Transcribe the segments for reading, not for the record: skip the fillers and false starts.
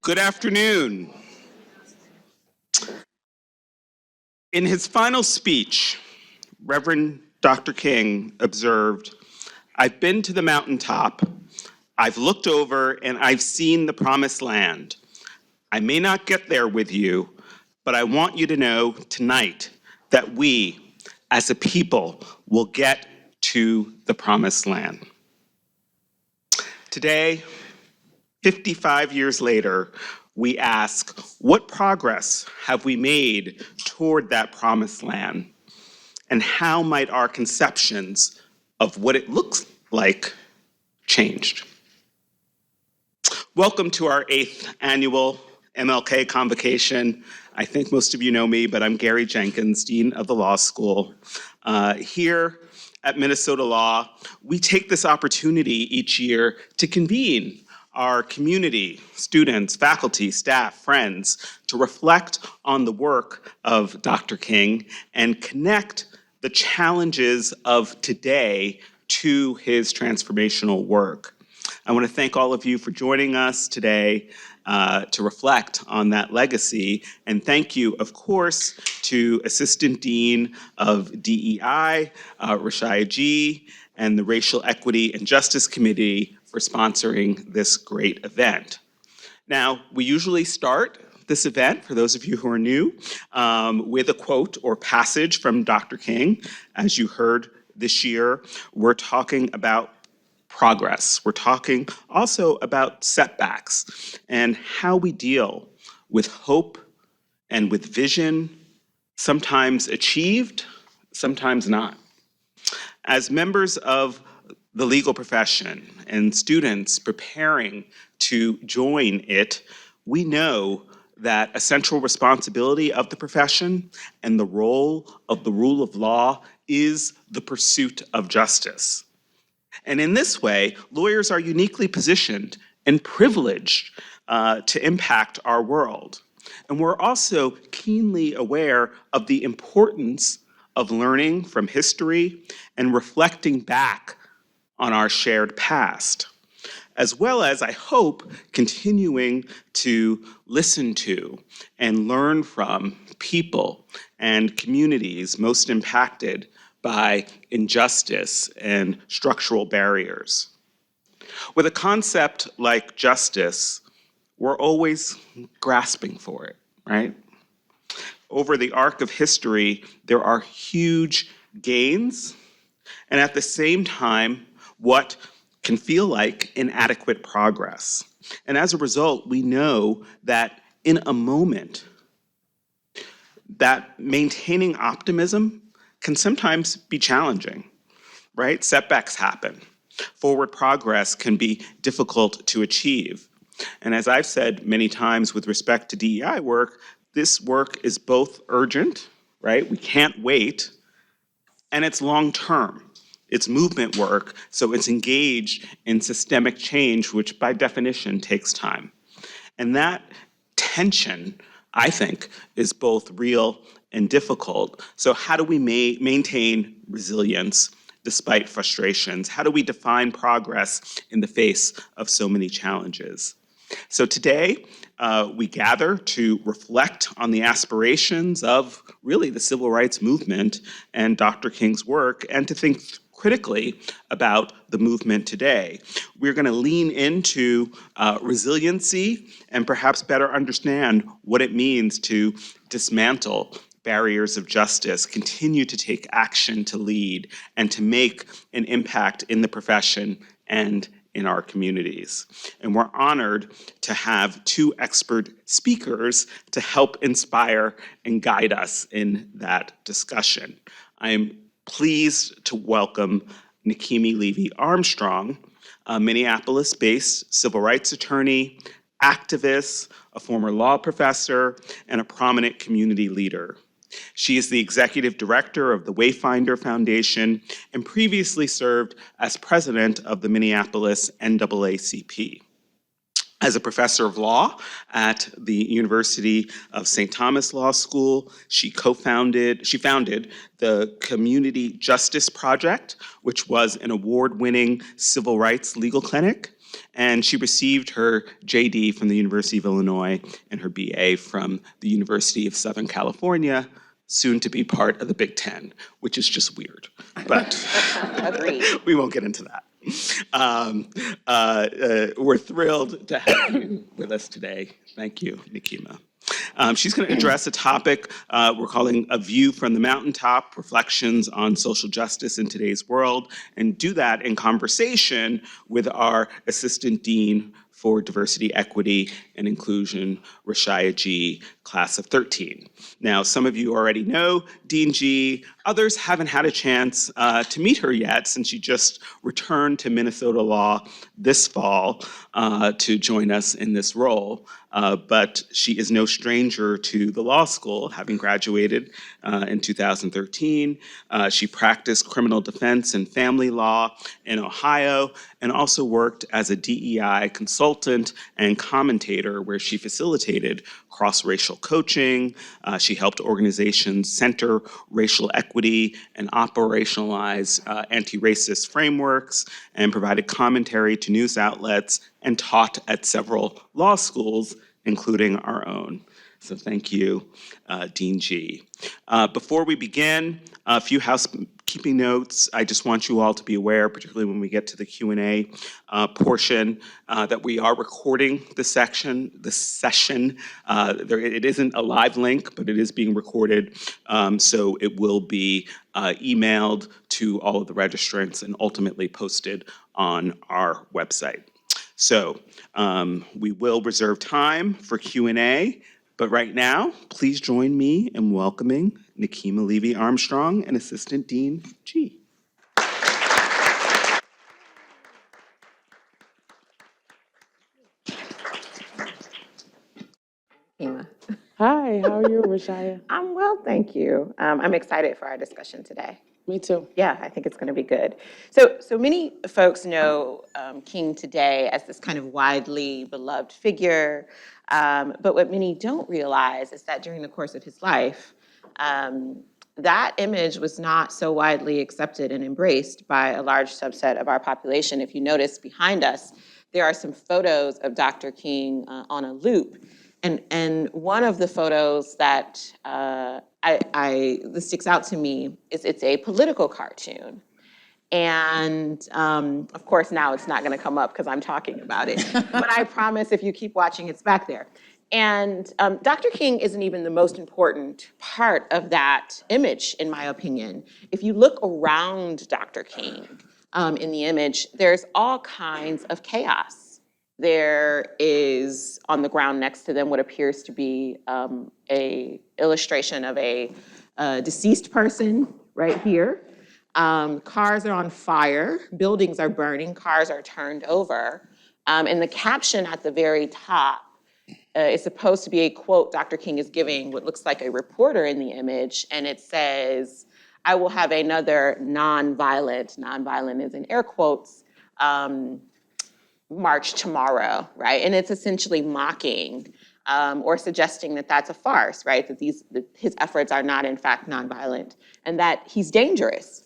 Good afternoon. In his final speech, Reverend Dr. King observed, "I've been to the mountaintop, I've looked over, and I've seen the promised land. I may not get there with you, but I want you to know tonight that we, as a people, will get to the promised land." Today, 55 years later, we ask, what progress have we made toward that promised land? And how might our conceptions of what it looks like changed? Welcome to our 8th annual MLK Convocation. I think most of you know me, but I'm Garry Jenkins, Dean of the Law School. Here at Minnesota Law, we take this opportunity each year to convene our community, students, faculty, staff, friends, to reflect on the work of Dr. King and connect the challenges of today to his transformational work. I want to thank all of you for joining us today to reflect on that legacy. And thank you, of course, to Assistant Dean of DEI, Ra'Shya Ghee, and the Racial Equity and Justice Committee for sponsoring this great event. Now, we usually start this event, for those of you who are new, with a quote or passage from Dr. King. As you heard this year, we're talking about progress. We're talking also about setbacks and how we deal with hope and with vision, sometimes achieved, sometimes not. As members of the legal profession and students preparing to join it, we know that a central responsibility of the profession and the role of the rule of law is the pursuit of justice. And in this way, lawyers are uniquely positioned and privileged to impact our world. And we're also keenly aware of the importance of learning from history and reflecting back on our shared past, as well as, I hope, continuing to listen to and learn from people and communities most impacted by injustice and structural barriers. With a concept like justice, we're always grasping for it, right? Over the arc of history, there are huge gains, and at the same time, what can feel like inadequate progress. And as a result, we know that in a moment, that maintaining optimism can sometimes be challenging, right? Setbacks happen. Forward progress can be difficult to achieve. And as I've said many times with respect to DEI work, this work is both urgent, right? We can't wait, and it's long-term. It's movement work, so it's engaged in systemic change, which by definition takes time. And that tension, I think, is both real and difficult. So how do we maintain resilience despite frustrations? How do we define progress in the face of so many challenges? So today, we gather to reflect on the aspirations of really the civil rights movement and Dr. King's work, and to think critically about the movement today. We're going to lean into resiliency and perhaps better understand what it means to dismantle barriers of justice, continue to take action to lead, and to make an impact in the profession and in our communities. And we're honored to have 2 expert speakers to help inspire and guide us in that discussion. I am pleased to welcome Nekima Levy Armstrong, a Minneapolis-based civil rights attorney, activist, a former law professor, and a prominent community leader. She is the executive director of the Wayfinder Foundation and previously served as president of the Minneapolis NAACP. As a professor of law at the University of St. Thomas Law School, she founded the Community Justice Project, which was an award-winning civil rights legal clinic. and she received her JD from the University of Illinois and her BA from the University of Southern California, soon to be part of the Big Ten, which is just weird. But we won't get into that. We're thrilled to have you with us today. Thank you, Nekima. She's going to address a topic we're calling A View from the Mountaintop, Reflections on Social Justice in Today's World, and do that in conversation with our Assistant Dean for Diversity, Equity, and Inclusion, Ra'Shya Ghee, class of 13. Now, some of you already know Dean Ghee. Others haven't had a chance to meet her yet since she just returned to Minnesota Law this fall to join us in this role. But she is no stranger to the law school, having graduated in 2013. She practiced criminal defense and family law in Ohio and also worked as a DEI consultant and commentator where she facilitated cross-racial coaching. She helped organizations center racial equity and operationalize anti-racist frameworks and provided commentary to news outlets and taught at several law schools, including our own. So thank you, Dean Ghee. Before we begin, a few housekeeping notes. I just want you all to be aware, particularly when we get to the Q&A portion, that we are recording this session. It isn't a live link, but it is being recorded. So it will be emailed to all of the registrants and ultimately posted on our website. So we will reserve time for Q&A, but right now, please join me in welcoming Nekima Levy Armstrong and Assistant Dean Ghee. Nekima. Hi, how are you, Ra'Shya? I'm well, thank you. I'm excited for our discussion today. Me too. Yeah, I think it's going to be good. So many folks know King today as this kind of widely beloved figure, but what many don't realize is that during the course of his life, that image was not so widely accepted and embraced by a large subset of our population. If you notice behind us, there are some photos of Dr. King on a loop. And one of the photos that that sticks out to me is it's a political cartoon. And of course, now it's not going to come up because I'm talking about it. But I promise if you keep watching, it's back there. And Dr. King isn't even the most important part of that image, in my opinion. If you look around Dr. King in the image, there's all kinds of chaos. There is on the ground next to them what appears to be a illustration of a deceased person right here. Cars are on fire, buildings are burning, cars are turned over. And the caption at the very top is supposed to be a quote Dr. King is giving what looks like a reporter in the image, and it says, "I will have another nonviolent is in air quotes, march tomorrow," right? And it's essentially mocking or suggesting that that's a farce, right? That his efforts are not in fact nonviolent and that he's dangerous,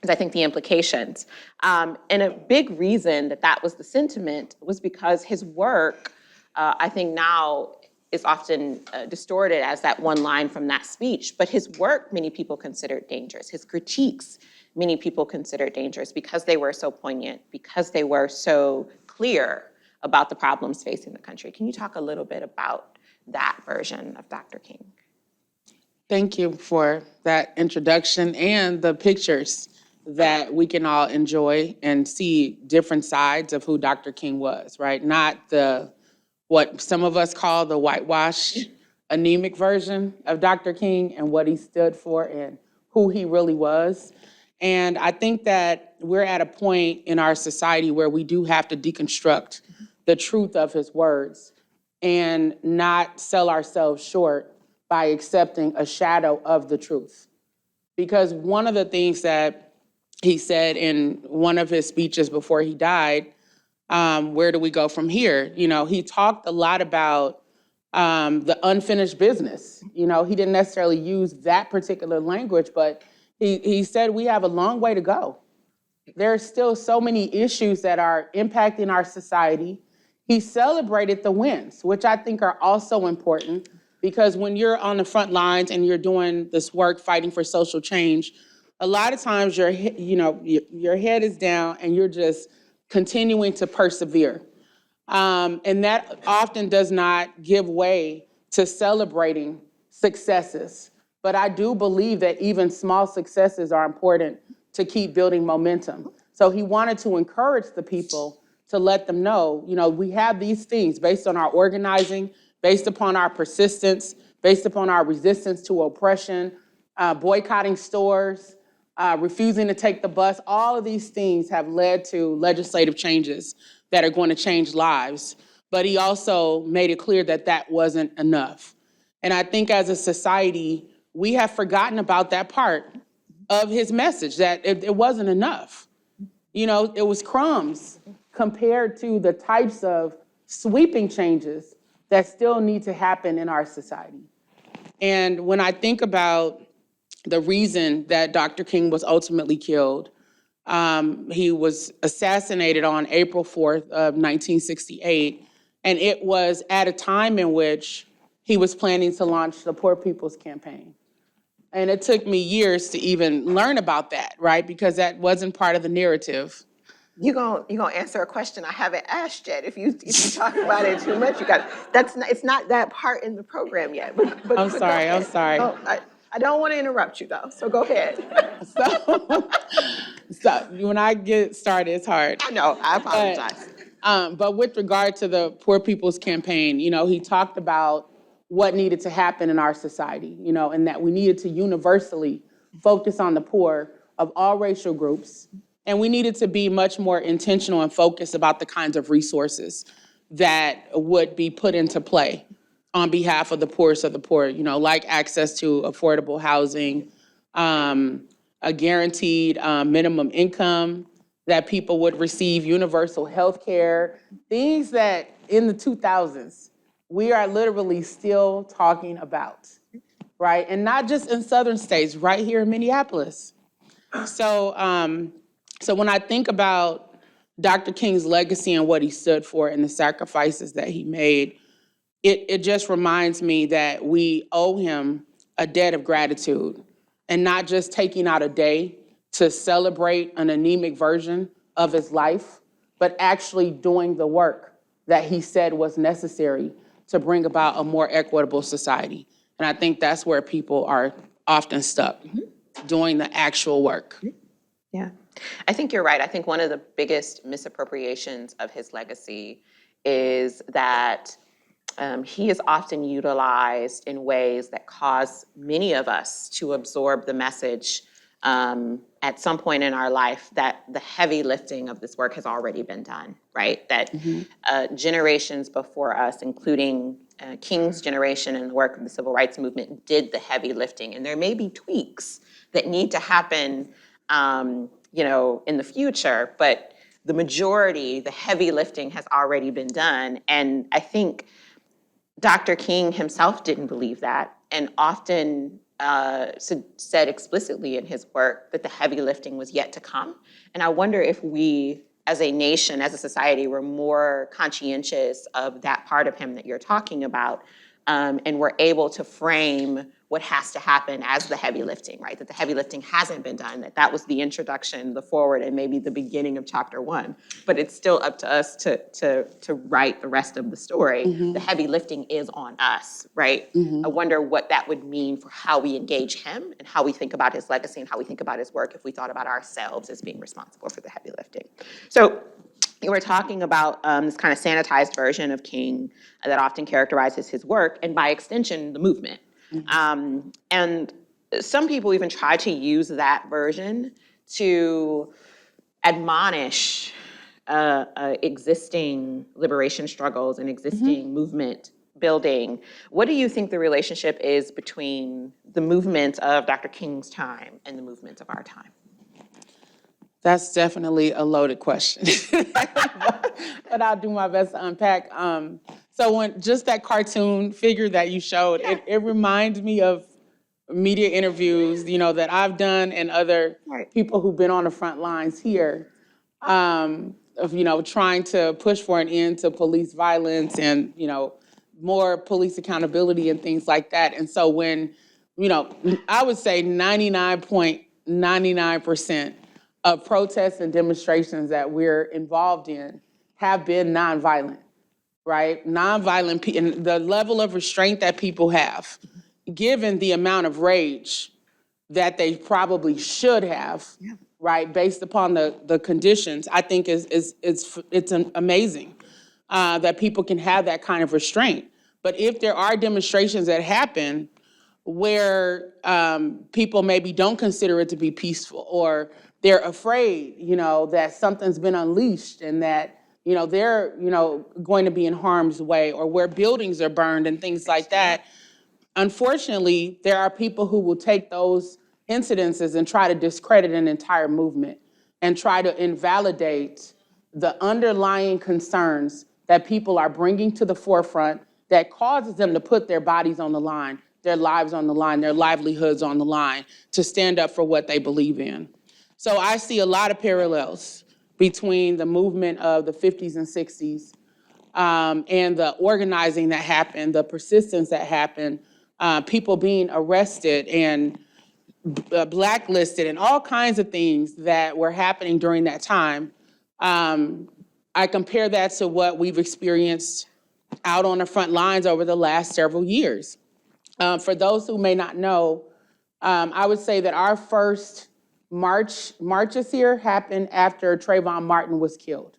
is I think the implications. And a big reason that was the sentiment was because his work, I think now is often distorted as that one line from that speech, but his work many people considered dangerous. His critiques many people considered dangerous because they were so poignant, because they were so clear about the problems facing the country. Can you talk a little bit about that version of Dr. King? Thank you for that introduction and the pictures that we can all enjoy and see different sides of who Dr. King was, right? Not what some of us call the whitewashed, anemic version of Dr. King and what he stood for and who he really was. And I think that we're at a point in our society where we do have to deconstruct the truth of his words and not sell ourselves short by accepting a shadow of the truth. Because one of the things that he said in one of his speeches before he died, where do we go from here? You know, he talked a lot about the unfinished business. You know, he didn't necessarily use that particular language, but he said we have a long way to go. There are still so many issues that are impacting our society. He celebrated the wins, which I think are also important, because when you're on the front lines and you're doing this work fighting for social change, a lot of times your head is down and you're just continuing to persevere. And that often does not give way to celebrating successes. But I do believe that even small successes are important to keep building momentum. So he wanted to encourage the people to let them know, we have these things based on our organizing, based upon our persistence, based upon our resistance to oppression, boycotting stores, refusing to take the bus. All of these things have led to legislative changes that are going to change lives. But he also made it clear that that wasn't enough. And I think as a society, we have forgotten about that part of his message, that it wasn't enough. It was crumbs compared to the types of sweeping changes that still need to happen in our society. And when I think about the reason that Dr. King was ultimately killed, he was assassinated on April 4th of 1968, and it was at a time in which he was planning to launch the Poor People's Campaign. And it took me years to even learn about that, right? Because that wasn't part of the narrative. You gonna answer a question I haven't asked yet. If you talk about it too much, it's not that part in the program yet. But I'm sorry. Oh, I don't want to interrupt you though, so go ahead. So when I get started, it's hard. I know, I apologize. But with regard to the Poor People's Campaign, he talked about what needed to happen in our society, and that we needed to universally focus on the poor of all racial groups. And we needed to be much more intentional and focused about the kinds of resources that would be put into play on behalf of the poorest of the poor, like access to affordable housing, a guaranteed minimum income that people would receive, universal health care, things that in the 2000s, we are literally still talking about, right? And not just in southern states, right here in Minneapolis. So when I think about Dr. King's legacy and what he stood for and the sacrifices that he made, it just reminds me that we owe him a debt of gratitude, and not just taking out a day to celebrate an anemic version of his life, but actually doing the work that he said was necessary to bring about a more equitable society. And I think that's where people are often stuck, doing the actual work. Yeah, I think you're right. I think one of the biggest misappropriations of his legacy is that he is often utilized in ways that cause many of us to absorb the message at some point in our life that the heavy lifting of this work has already been done, right? That generations before us, including King's generation and the work of the civil rights movement, did the heavy lifting. And there may be tweaks that need to happen in the future, but the majority, the heavy lifting has already been done. And I think Dr. King himself didn't believe that, and often said explicitly in his work that the heavy lifting was yet to come. And I wonder if we, as a nation, as a society, were more conscientious of that part of him that you're talking about, and we're able to frame what has to happen as the heavy lifting, right? That the heavy lifting hasn't been done, that was the introduction, the forward, and maybe the beginning of chapter 1. But it's still up to us to write the rest of the story. The heavy lifting is on us, right? I wonder what that would mean for how we engage him and how we think about his legacy and how we think about his work if we thought about ourselves as being responsible for the heavy lifting. So you were talking about this kind of sanitized version of King that often characterizes his work, and by extension, the movement. And some people even try to use that version to admonish existing liberation struggles and existing movement building. What do you think the relationship is between the movement of Dr. King's time and the movement of our time? That's definitely a loaded question, but I'll do my best to unpack. So when just that cartoon figure that you showed, it reminds me of media interviews, that I've done and other Right. people who've been on the front lines here, of, trying to push for an end to police violence and, more police accountability and things like that. And so when, I would say 99.99% of protests and demonstrations that we're involved in have been nonviolent, right? Nonviolent, and the level of restraint that people have, given the amount of rage that they probably should have, right, based upon the conditions, I think it's amazing that people can have that kind of restraint. But if there are demonstrations that happen where people maybe don't consider it to be peaceful, or they're afraid, that something's been unleashed and that, they're, going to be in harm's way, or where buildings are burned and things like that. Unfortunately, there are people who will take those incidences and try to discredit an entire movement and try to invalidate the underlying concerns that people are bringing to the forefront that causes them to put their bodies on the line, their lives on the line, their livelihoods on the line to stand up for what they believe in. So I see a lot of parallels between the movement of the 50s and 60s and the organizing that happened, the persistence that happened, people being arrested and blacklisted and all kinds of things that were happening during that time. I compare that to what we've experienced out on the front lines over the last several years. For those who may not know, I would say that our first marches here happened after Trayvon Martin was killed,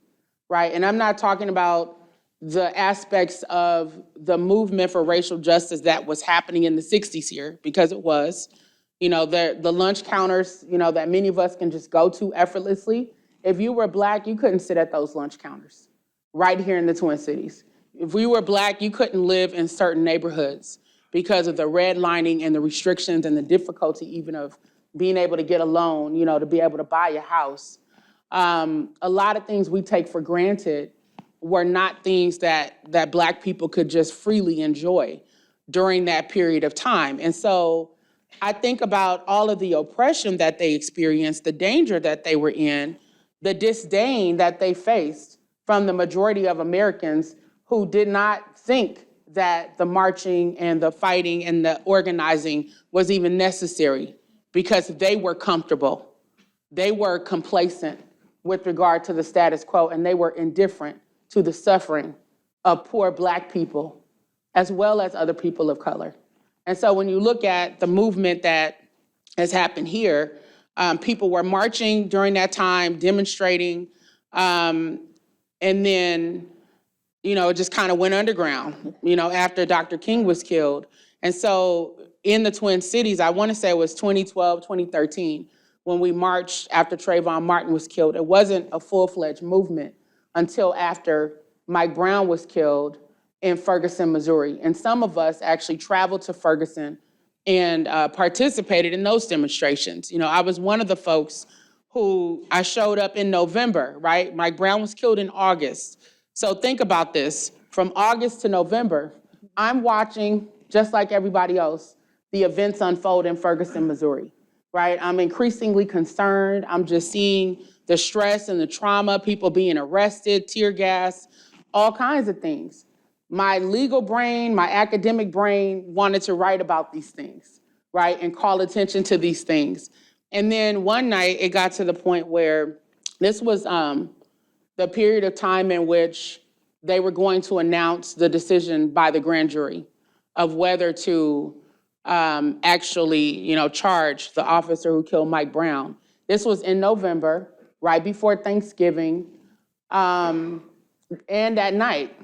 right? And I'm not talking about the aspects of the movement for racial justice that was happening in the 60s here, because it was. The lunch counters, that many of us can just go to effortlessly. If you were Black, you couldn't sit at those lunch counters right here in the Twin Cities. If we were Black, you couldn't live in certain neighborhoods because of the redlining and the restrictions and the difficulty even of being able to get a loan, to be able to buy a house. A lot of things we take for granted were not things that Black people could just freely enjoy during that period of time. And so I think about all of the oppression that they experienced, the danger that they were in, the disdain that they faced from the majority of Americans who did not think that the marching and the fighting and the organizing was even necessary because they were comfortable. They were complacent with regard to the status quo, and they were indifferent to the suffering of poor Black people, as well as other people of color. And so when you look at the movement that has happened here, people were marching during that time, demonstrating, and then, it just kind of went underground, after Dr. King was killed. And so in the Twin Cities, I want to say it was 2012, 2013, when we marched after Trayvon Martin was killed. It wasn't a full-fledged movement until after Mike Brown was killed in Ferguson, Missouri. And some of us actually traveled to Ferguson and participated in those demonstrations. I was one of the folks who I showed up in November, right? Mike Brown was killed in August. So think about this. From August to November, I'm watching, just like everybody else, the events unfold in Ferguson, Missouri, right? I'm increasingly concerned. I'm just seeing the stress and the trauma, people being arrested, tear gas, all kinds of things. My legal brain, my academic brain wanted to write about these things, right? And call attention to these things. And then one night it got to the point where this was the period of time in which they were going to announce the decision by the grand jury of whether to actually, charge the officer who killed Mike Brown. This was in November, right before Thanksgiving, and that night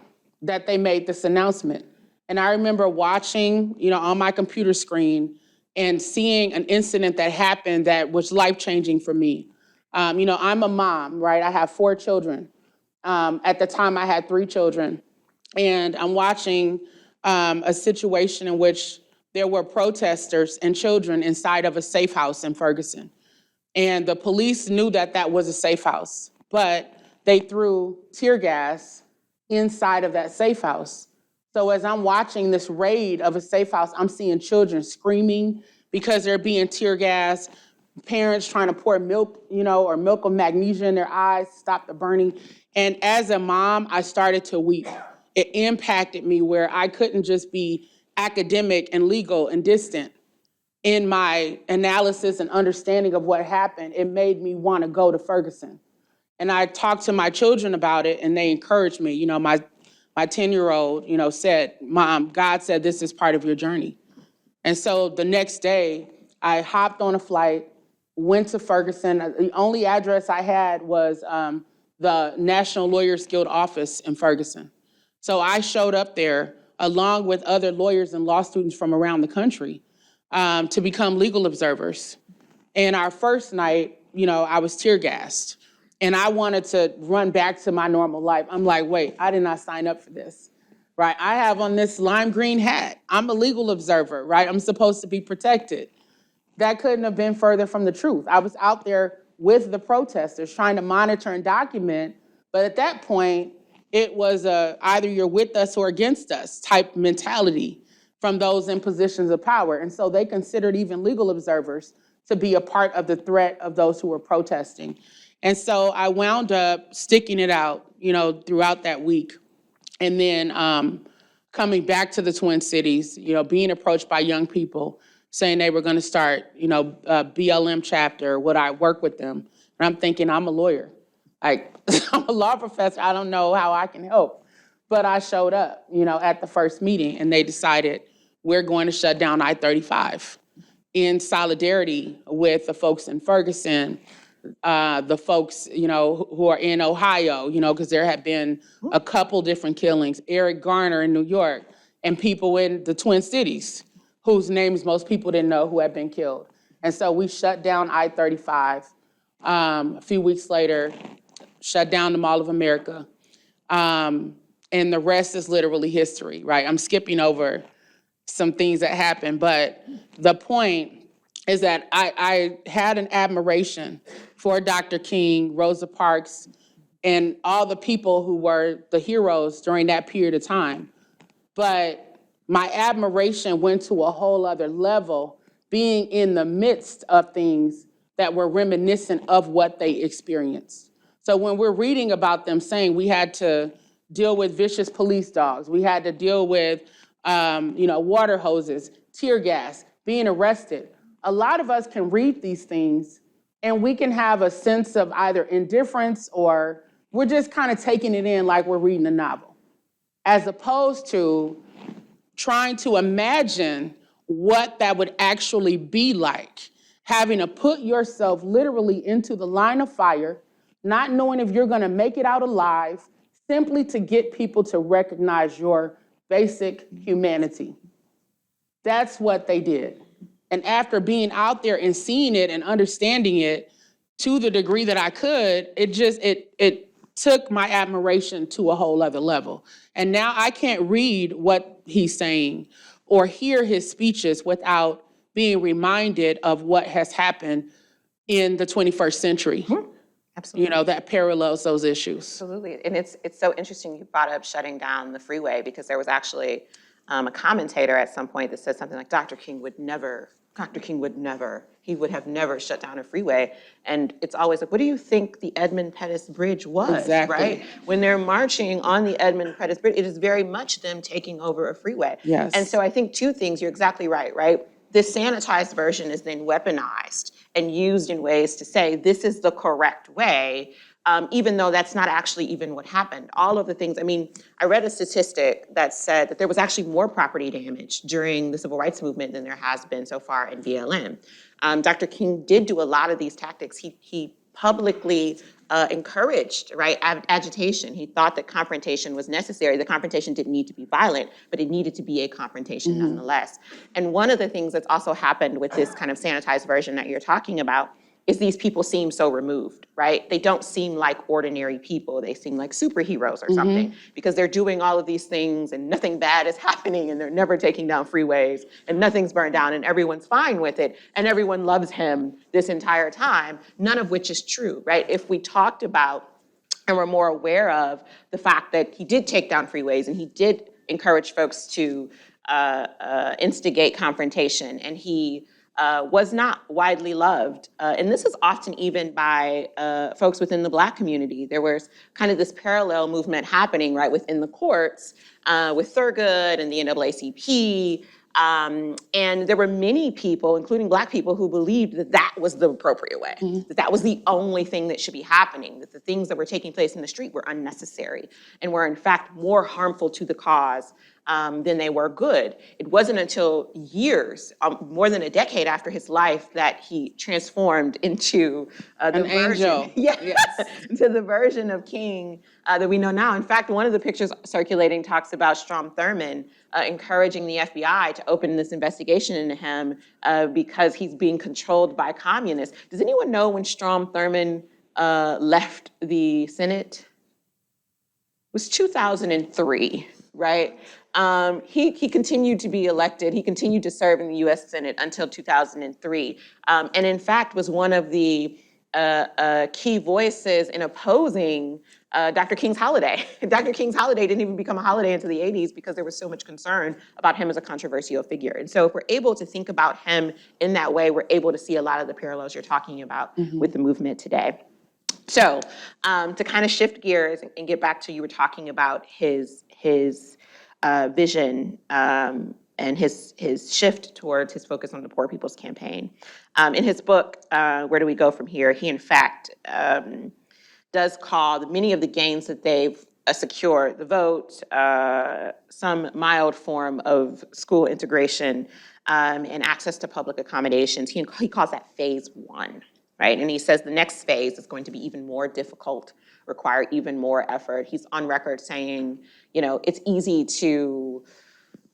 that they made this announcement. And I remember watching, on my computer screen and seeing an incident that happened that was life-changing for me. I'm a mom, right? I have 4 children. At the time, I had 3 children. And I'm watching a situation in which there were protesters and children inside of a safe house in Ferguson. And the police knew that that was a safe house, but they threw tear gas inside of that safe house. So as I'm watching this raid of a safe house, I'm seeing children screaming, because they're being tear gassed, parents trying to pour milk, or milk of magnesia in their eyes, stop the burning. And as a mom, I started to weep. It impacted me where I couldn't just be academic and legal and distant in my analysis and understanding of what happened. It made me want to go to Ferguson. And I talked to my children about it, and they encouraged me. My 10-year-old, said, "Mom, God said this is part of your journey." And so the next day, I hopped on a flight, went to Ferguson. The only address I had was the National Lawyers Guild office in Ferguson. So I showed up there along with other lawyers and law students from around the country to become legal observers. And our first night, I was tear gassed. And I wanted to run back to my normal life. I'm like, wait, I did not sign up for this, right? I have on this lime green hat. I'm a legal observer, right? I'm supposed to be protected. That couldn't have been further from the truth. I was out there with the protesters trying to monitor and document, but at that point, it was either you're with us or against us type mentality from those in positions of power. And so they considered even legal observers to be a part of the threat of those who were protesting. And so I wound up sticking it out, throughout that week. And then coming back to the Twin Cities, being approached by young people saying they were going to start, a BLM chapter, would I work with them? And I'm thinking, I'm a lawyer. I'm a law professor. I don't know how I can help. But I showed up, at the first meeting, and they decided we're going to shut down I-35 in solidarity with the folks in Ferguson, the folks, who are in Ohio, because there have been a couple different killings, Eric Garner in New York, and people in the Twin Cities whose names most people didn't know who had been killed. And so we shut down I-35. A few weeks later, shut down the Mall of America. And the rest is literally history, right? I'm skipping over some things that happened, but the point is that I had an admiration for Dr. King, Rosa Parks, and all the people who were the heroes during that period of time. But my admiration went to a whole other level, being in the midst of things that were reminiscent of what they experienced. So when we're reading about them saying we had to deal with vicious police dogs, we had to deal with water hoses, tear gas, being arrested, a lot of us can read these things and we can have a sense of either indifference or we're just kind of taking it in like we're reading a novel, as opposed to trying to imagine what that would actually be like, having to put yourself literally into the line of fire, not knowing if you're going to make it out alive, simply to get people to recognize your basic humanity. That's what they did. And after being out there and seeing it and understanding it to the degree that I could, it took my admiration to a whole other level. And now I can't read what he's saying or hear his speeches without being reminded of what has happened in the 21st century. Absolutely. That parallels those issues. Absolutely. And it's so interesting you brought up shutting down the freeway, because there was actually a commentator at some point that said something like, Dr. King would never, he would have never shut down a freeway. And it's always like, what do you think the Edmund Pettus Bridge was, Exactly. right? When they're marching on the Edmund Pettus Bridge, it is very much them taking over a freeway. Yes. And so I think two things, you're exactly right? This sanitized version is then weaponized and used in ways to say, this is the correct way, even though that's not actually even what happened. All of the things, I read a statistic that said that there was actually more property damage during the civil rights movement than there has been so far in BLM. Dr. King did do a lot of these tactics. He publicly encouraged, agitation. He thought that confrontation was necessary. The confrontation didn't need to be violent, but it needed to be a confrontation nonetheless. And one of the things that's also happened with this kind of sanitized version that you're talking about is these people seem so removed, right? They don't seem like ordinary people. They seem like superheroes or something, because they're doing all of these things and nothing bad is happening and they're never taking down freeways and nothing's burned down and everyone's fine with it and everyone loves him this entire time, none of which is true, right? If we talked about and were more aware of the fact that he did take down freeways and he did encourage folks to instigate confrontation, and he was not widely loved. And this is often even by folks within the Black community. There was kind of this parallel movement happening, right, within the courts with Thurgood and the NAACP. And there were many people, including Black people, who believed that that was the appropriate way, that that was the only thing that should be happening, that the things that were taking place in the street were unnecessary and were in fact more harmful to the cause than they were good. It wasn't until years, more than a decade after his life, that he transformed into the angel. yes, into the version of King that we know now. In fact, one of the pictures circulating talks about Strom Thurmond encouraging the FBI to open this investigation into him because he's being controlled by communists. Does anyone know when Strom Thurmond left the Senate? It was 2003, right? He continued to be elected. He continued to serve in the U.S. Senate until 2003, and in fact was one of the key voices in opposing Dr. King's holiday. Dr. King's holiday didn't even become a holiday until the 80s because there was so much concern about him as a controversial figure. And so if we're able to think about him in that way, we're able to see a lot of the parallels you're talking about with the movement today. So to kind of shift gears and get back to, you were talking about his vision and his shift towards his focus on the Poor People's Campaign. In his book, Where Do We Go From Here, he in fact does call many of the gains that they've secured, the vote, some mild form of school integration, and access to public accommodations. He calls that phase one, right? And he says the next phase is going to be even more difficult, require even more effort. He's on record saying, you know, it's easy to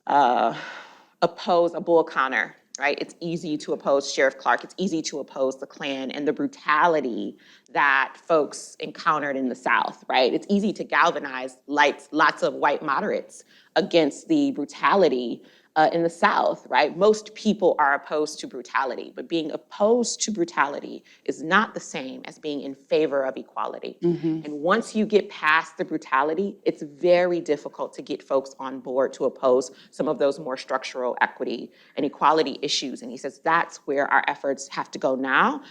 oppose a Bull Connor, right? It's easy to oppose Sheriff Clark. It's easy to oppose the Klan and the brutality that folks encountered in the South, right? It's easy to galvanize lots of white moderates against the brutality in the South, right? Most people are opposed to brutality, but being opposed to brutality is not the same as being in favor of equality. And once you get past the brutality, it's very difficult to get folks on board to oppose some of those more structural equity and equality issues. And he says that's where our efforts have to go now.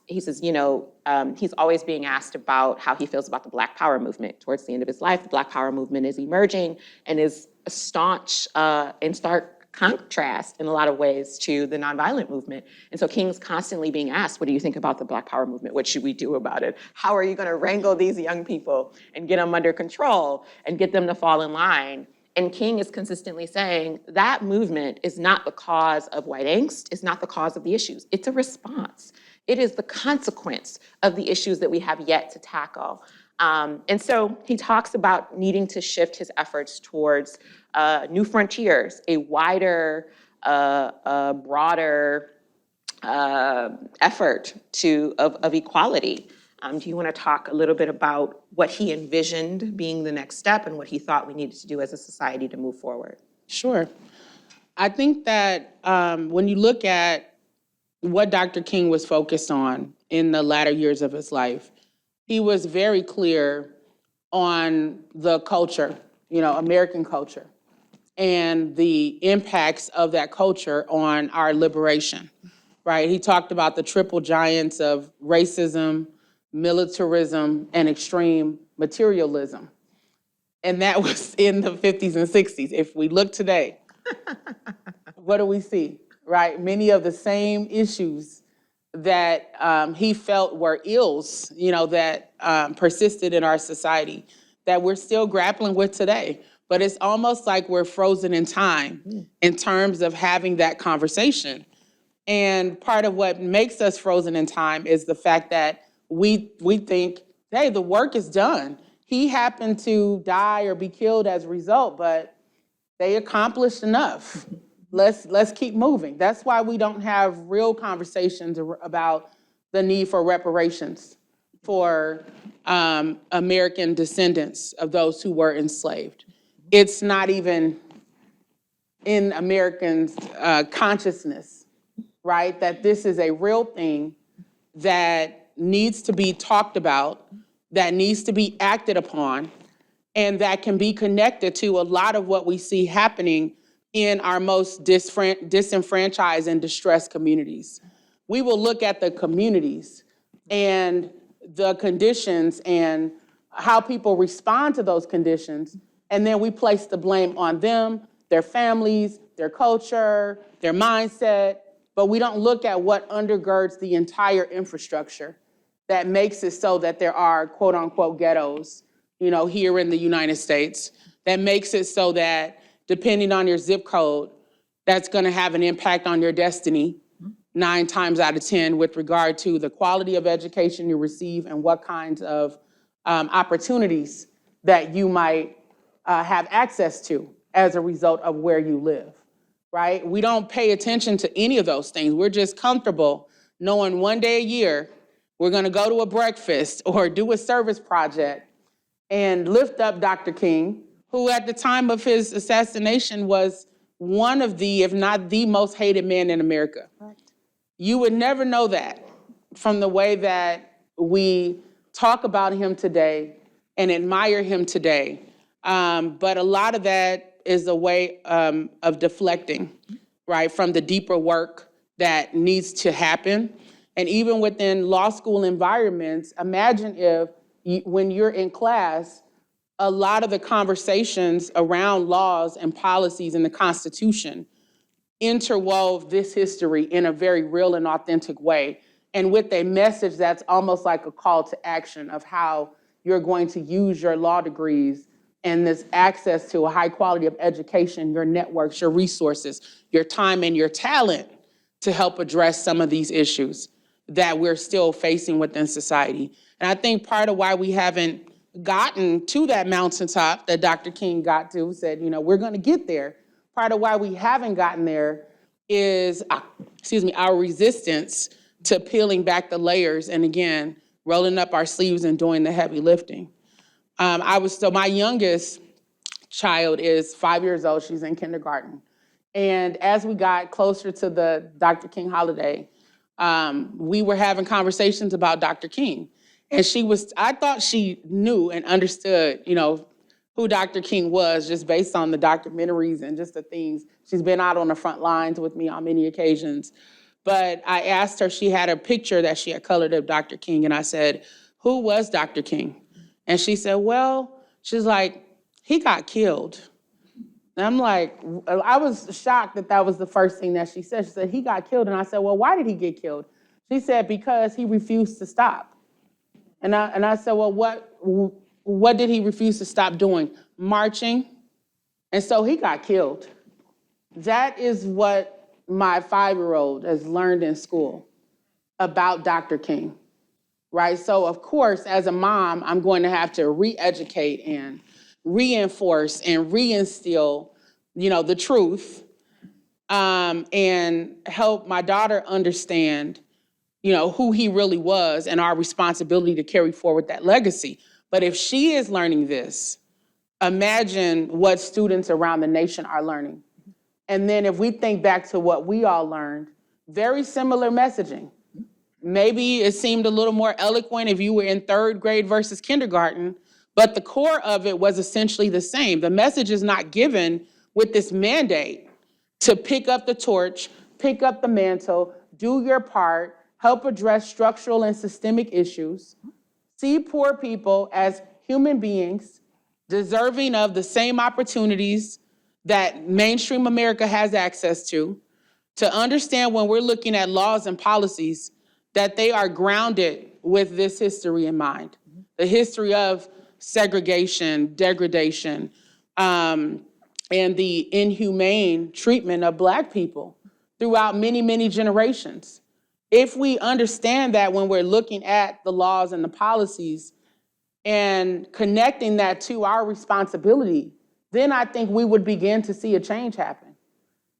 He says, you know, he's always being asked about how he feels about the Black Power movement. Towards the end of his life, the Black Power movement is emerging and is a staunch and stark contrast in a lot of ways to the nonviolent movement. And so King's constantly being asked, what do you think about the Black Power movement? What should we do about it? How are you going to wrangle these young people and get them under control and get them to fall in line? And King is consistently saying that movement is not the cause of white angst, it's not the cause of the issues. It's a response. It is the consequence of the issues that we have yet to tackle. And so he talks about needing to shift his efforts towards new frontiers, a wider, broader effort of equality. Do you want to talk a little bit about what he envisioned being the next step and what he thought we needed to do as a society to move forward? Sure. I think that when you look at what Dr. King was focused on in the latter years of his life, he was very clear on the culture, you know, American culture, and the impacts of that culture on our liberation, right? He talked about the triple giants of racism, militarism, and extreme materialism. And that was in the 50s and 60s. If we look today, what do we see, right? Many of the same issues that he felt were ills, you know, that persisted in our society that we're still grappling with today. But it's almost like we're frozen in time in terms of having that conversation. And part of what makes us frozen in time is the fact that we think, hey, the work is done. He happened to die or be killed as a result, but they accomplished enough. Let's keep moving. That's why we don't have real conversations about the need for reparations for American descendants of those who were enslaved. It's not even in Americans' consciousness, right? That this is a real thing that needs to be talked about, that needs to be acted upon, and that can be connected to a lot of what we see happening in our most disenfranchised and distressed communities. We will look at the communities and the conditions and how people respond to those conditions, and then we place the blame on them, their families, their culture, their mindset, but we don't look at what undergirds the entire infrastructure that makes it so that there are quote unquote ghettos, here in the United States, that makes it so that depending on your zip code, that's gonna have an impact on your destiny 9 times out of 10 with regard to the quality of education you receive and what kinds of opportunities that you might have access to as a result of where you live, right? We don't pay attention to any of those things. We're just comfortable knowing one day a year we're gonna go to a breakfast or do a service project and lift up Dr. King, who at the time of his assassination was one of the, if not the most hated man in America. Right. You would never know that from the way that we talk about him today and admire him today. But a lot of that is a way of deflecting, right, from the deeper work that needs to happen. And even within law school environments, imagine if when you're in class, a lot of the conversations around laws and policies in the Constitution interwove this history in a very real and authentic way, and with a message that's almost like a call to action of how you're going to use your law degrees and this access to a high quality of education, your networks, your resources, your time and your talent to help address some of these issues that we're still facing within society. And I think part of why we haven't gotten to that mountaintop that Dr. King got to, said, we're gonna get there. Part of why we haven't gotten there is, our resistance to peeling back the layers and again, rolling up our sleeves and doing the heavy lifting. My youngest child is 5 years old, she's in kindergarten. And as we got closer to the Dr. King holiday, we were having conversations about Dr. King. And I thought she knew and understood, who Dr. King was just based on the documentaries and just the things. She's been out on the front lines with me on many occasions. But I asked her, she had a picture that she had colored of Dr. King. And I said, who was Dr. King? And she said, she's like, he got killed. And I'm like, I was shocked that was the first thing that she said. She said, he got killed. And I said, well, why did he get killed? She said, because he refused to stop. And I said, well, what did he refuse to stop doing? Marching. And so he got killed. That is what my 5-year-old has learned in school about Dr. King, right? So of course, as a mom, I'm going to have to re-educate and reinforce and reinstill, the truth, and help my daughter understand, who he really was and our responsibility to carry forward that legacy. But if she is learning this, imagine what students around the nation are learning. And then if we think back to what we all learned, very similar messaging. Maybe it seemed a little more eloquent if you were in 3rd grade versus kindergarten, but the core of it was essentially the same. The message is not given with this mandate to pick up the torch, pick up the mantle, do your part, help address structural and systemic issues, see poor people as human beings deserving of the same opportunities that mainstream America has access to understand when we're looking at laws and policies that they are grounded with this history in mind. The history of segregation, degradation, and the inhumane treatment of Black people throughout many, many generations. If we understand that when we're looking at the laws and the policies and connecting that to our responsibility, then I think we would begin to see a change happen.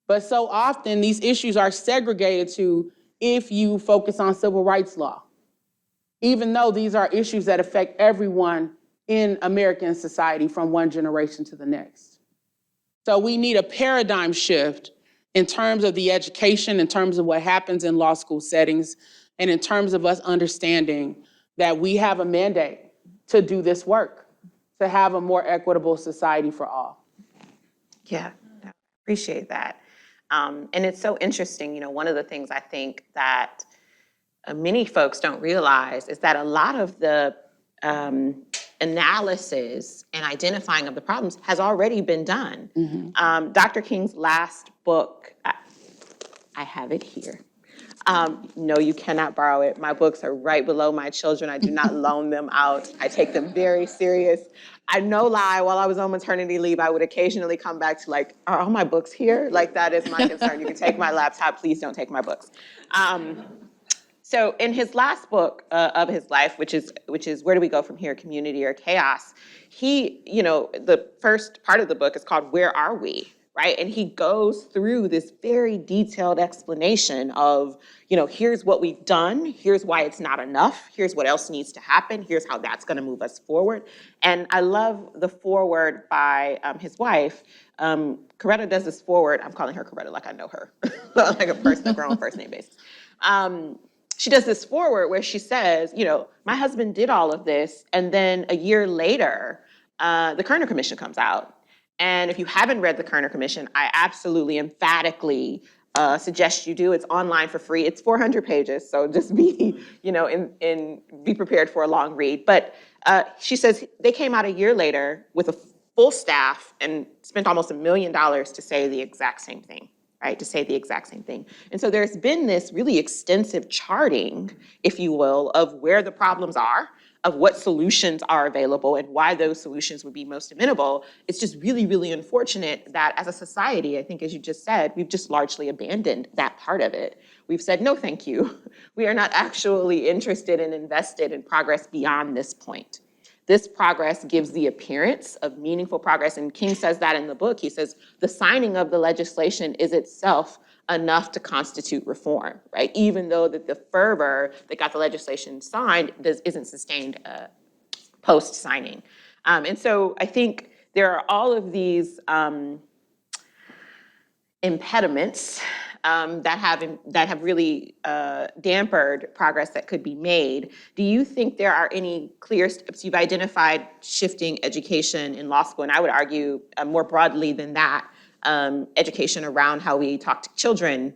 But so often these issues are segregated to if you focus on civil rights law, even though these are issues that affect everyone in American society from one generation to the next. So we need a paradigm shift in terms of the education, in terms of what happens in law school settings, and in terms of us understanding that we have a mandate to do this work, to have a more equitable society for all. Yeah. Appreciate that. And it's so interesting, one of the things I think that many folks don't realize is that a lot of the analysis and identifying of the problems has already been done. Dr. King's last book, I have it here. No, you cannot borrow it. My books are right below my children. I do not loan them out. I take them very serious. I no lie, while I was on maternity leave, I would occasionally come back to are all my books here? That is my concern. You can take my laptop, please don't take my books. So in his last book of his life, which is Where Do We Go From Here, Community or Chaos, he, the first part of the book is called Where Are We? Right? And he goes through this very detailed explanation of, here's what we've done, here's why it's not enough, here's what else needs to happen, here's how that's gonna move us forward. And I love the foreword by his wife. Coretta does this foreword, I'm calling her Coretta like I know her, like a person, a grown first name basis. She does this foreword where she says, my husband did all of this, and then a year later, the Kerner Commission comes out. And if you haven't read the Kerner Commission, I absolutely emphatically suggest you do. It's online for free. It's 400 pages, so just be, be prepared for a long read. But she says they came out a year later with a full staff and spent almost $1 million to say the exact same thing, right? To say the exact same thing. And so there's been this really extensive charting, if you will, of where the problems are, of what solutions are available and why those solutions would be most amenable. It's just really, really unfortunate that as a society, I think as you just said, we've just largely abandoned that part of it. We've said, no, thank you. We are not actually interested and invested in progress beyond this point. This progress gives the appearance of meaningful progress, and King says that in the book. He says, the signing of the legislation is itself enough to constitute reform, right? Even though that the fervor that got the legislation signed isn't sustained post-signing. And so I think there are all of these impediments that have really dampened progress that could be made. Do you think there are any clear steps? You've identified shifting education in law school, and I would argue more broadly than that, education around how we talk to children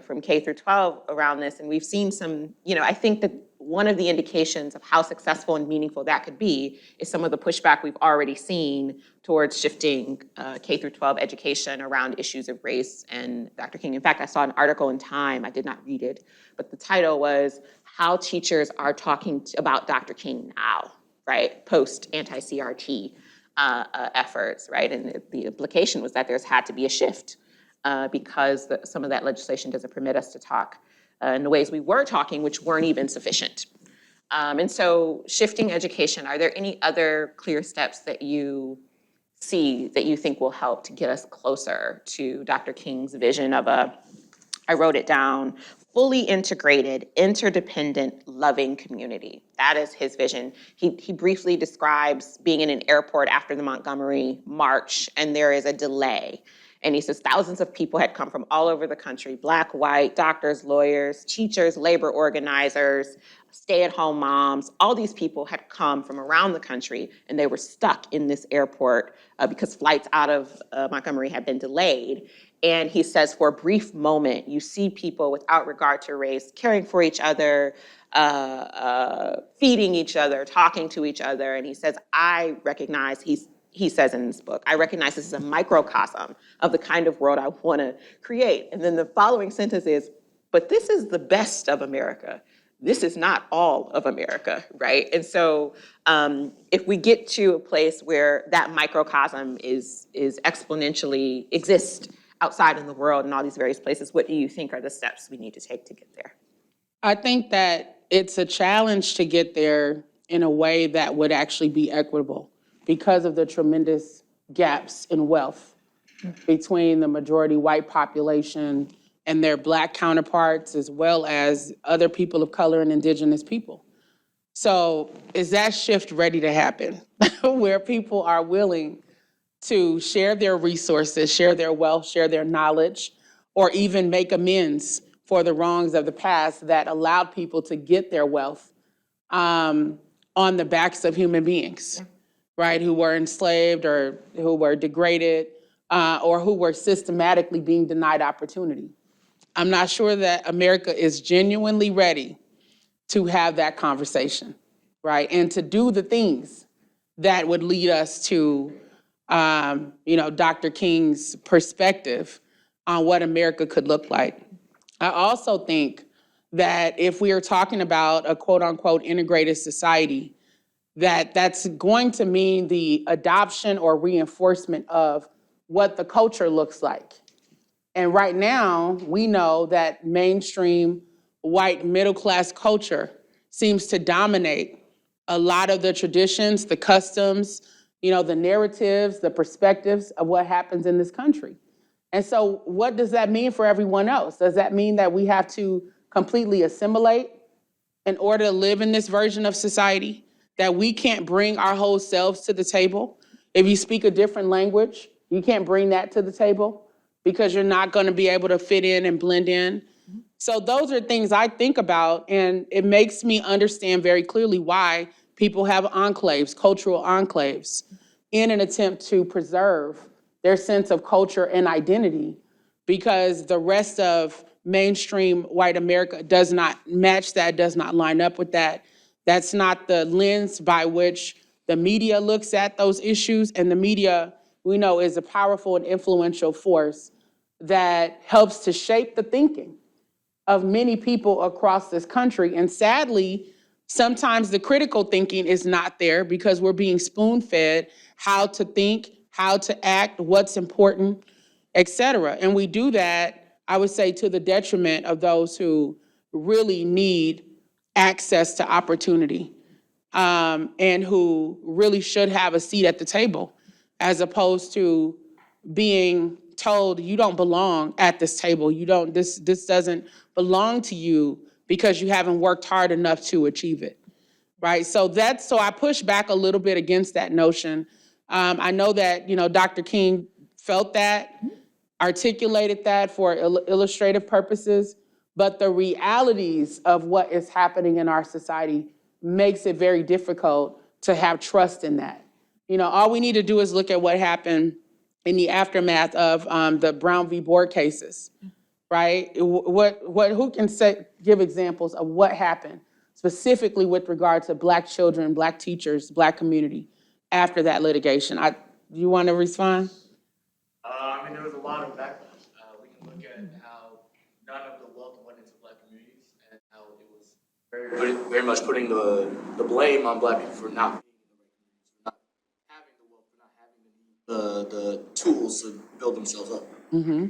from K through 12 around this. And we've seen some, I think that one of the indications of how successful and meaningful that could be is some of the pushback we've already seen towards shifting K through 12 education around issues of race and Dr. King. In fact, I saw an article in Time, I did not read it, but the title was How Teachers Are Talking About Dr. King Now, right? Post anti-CRT. Efforts, right? And the implication was that there's had to be a shift because some of that legislation doesn't permit us to talk in the ways we were talking, which weren't even sufficient. And so shifting education, are there any other clear steps that you see that you think will help to get us closer to Dr. King's vision of I wrote it down, fully integrated, interdependent, loving community? That is his vision. He briefly describes being in an airport after the Montgomery March, and there is a delay. And he says thousands of people had come from all over the country, Black, white, doctors, lawyers, teachers, labor organizers, stay-at-home moms. All these people had come from around the country, and they were stuck in this airport because flights out of Montgomery had been delayed. And he says, for a brief moment, you see people without regard to race caring for each other, feeding each other, talking to each other. And he says, I recognize, he says in this book, I recognize this is a microcosm of the kind of world I want to create. And then the following sentence is, but this is the best of America. This is not all of America, right? And so if we get to a place where that microcosm is exponentially exists outside in the world in all these various places, what do you think are the steps we need to take to get there? I think that it's a challenge to get there in a way that would actually be equitable because of the tremendous gaps in wealth between the majority white population and their Black counterparts, as well as other people of color and indigenous people. So is that shift ready to happen where people are willing to share their resources, share their wealth, share their knowledge, or even make amends for the wrongs of the past that allowed people to get their wealth on the backs of human beings, right, who were enslaved or who were degraded or who were systematically being denied opportunity. I'm not sure that America is genuinely ready to have that conversation, right? And to do the things that would lead us to, Dr. King's perspective on what America could look like. I also think that if we are talking about a quote unquote integrated society, that's going to mean the adoption or reinforcement of what the culture looks like. And right now, we know that mainstream white middle-class culture seems to dominate a lot of the traditions, the customs, the narratives, the perspectives of what happens in this country. And so what does that mean for everyone else? Does that mean that we have to completely assimilate in order to live in this version of society? That we can't bring our whole selves to the table? If you speak a different language, you can't bring that to the table because you're not going to be able to fit in and blend in. So those are things I think about, and it makes me understand very clearly why people have enclaves, cultural enclaves, in an attempt to preserve their sense of culture and identity, because the rest of mainstream white America does not match that, does not line up with that. That's not the lens by which the media looks at those issues, and the media, we know, is a powerful and influential force that helps to shape the thinking of many people across this country. And sadly, sometimes the critical thinking is not there because we're being spoon-fed how to think, how to act, what's important, et cetera. And we do that, I would say, to the detriment of those who really need access to opportunity, and who really should have a seat at the table, as opposed to being told you don't belong at this table. This doesn't belong to you because you haven't worked hard enough to achieve it, right? So I push back a little bit against that notion. I know that, Dr. King felt that, articulated that for illustrative purposes, but the realities of what is happening in our society makes it very difficult to have trust in that. All we need to do is look at what happened in the aftermath of the Brown v. Board cases, right? Who can give examples of what happened specifically with regard to Black children, Black teachers, Black community after that litigation? You want to respond? There was a lot of backlash. We can look at how none of the wealth went into Black communities and how it was very much putting the blame on Black people for not being in the right communities, for not having the wealth, for not having the tools to build themselves up. Mm-hmm.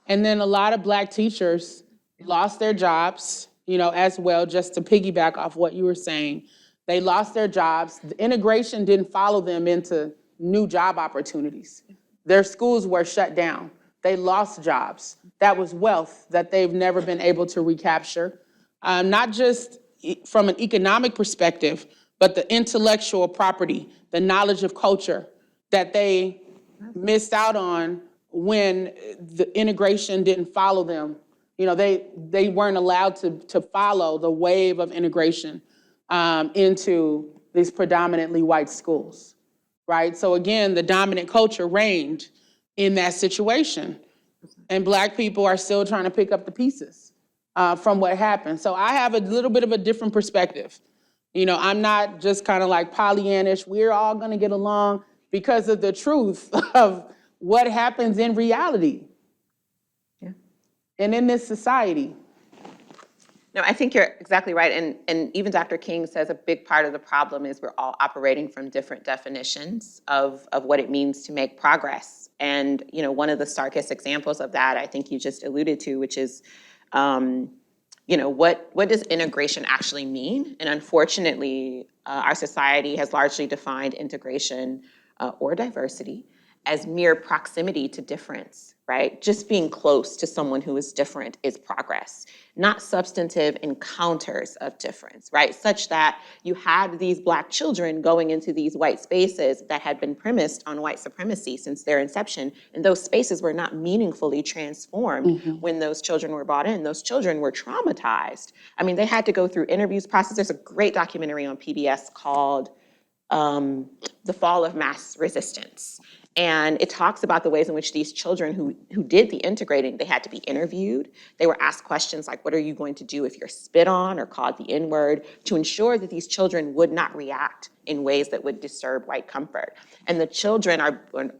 And then a lot of Black teachers lost their jobs, as well, just to piggyback off what you were saying. They lost their jobs. The integration didn't follow them into new job opportunities. Their schools were shut down. They lost jobs. That was wealth that they've never been able to recapture, not just from an economic perspective, but the intellectual property, the knowledge of culture that they missed out on when the integration didn't follow them. They weren't allowed to follow the wave of integration into these predominantly white schools. Right? So again, the dominant culture reigned in that situation. And Black people are still trying to pick up the pieces from what happened. So I have a little bit of a different perspective. I'm not just kind of like Pollyannish, we're all gonna get along, because of the truth of what happens in reality. Yeah. And in this society. No, I think you're exactly right. And even Dr. King says a big part of the problem is we're all operating from different definitions of what it means to make progress. And, one of the starkest examples of that, I think you just alluded to, which is, what does integration actually mean? And unfortunately, our society has largely defined integration or diversity as mere proximity to difference, right? Just being close to someone who is different is progress, not substantive encounters of difference, right? Such that you had these Black children going into these white spaces that had been premised on white supremacy since their inception, and those spaces were not meaningfully transformed when those children were brought in. Those children were traumatized. They had to go through interviews, process. There's a great documentary on PBS called The Fall of Mass Resistance. And it talks about the ways in which these children who did the integrating, they had to be interviewed. They were asked questions like, what are you going to do if you're spit on or called the N-word, to ensure that these children would not react in ways that would disturb white comfort. And the children,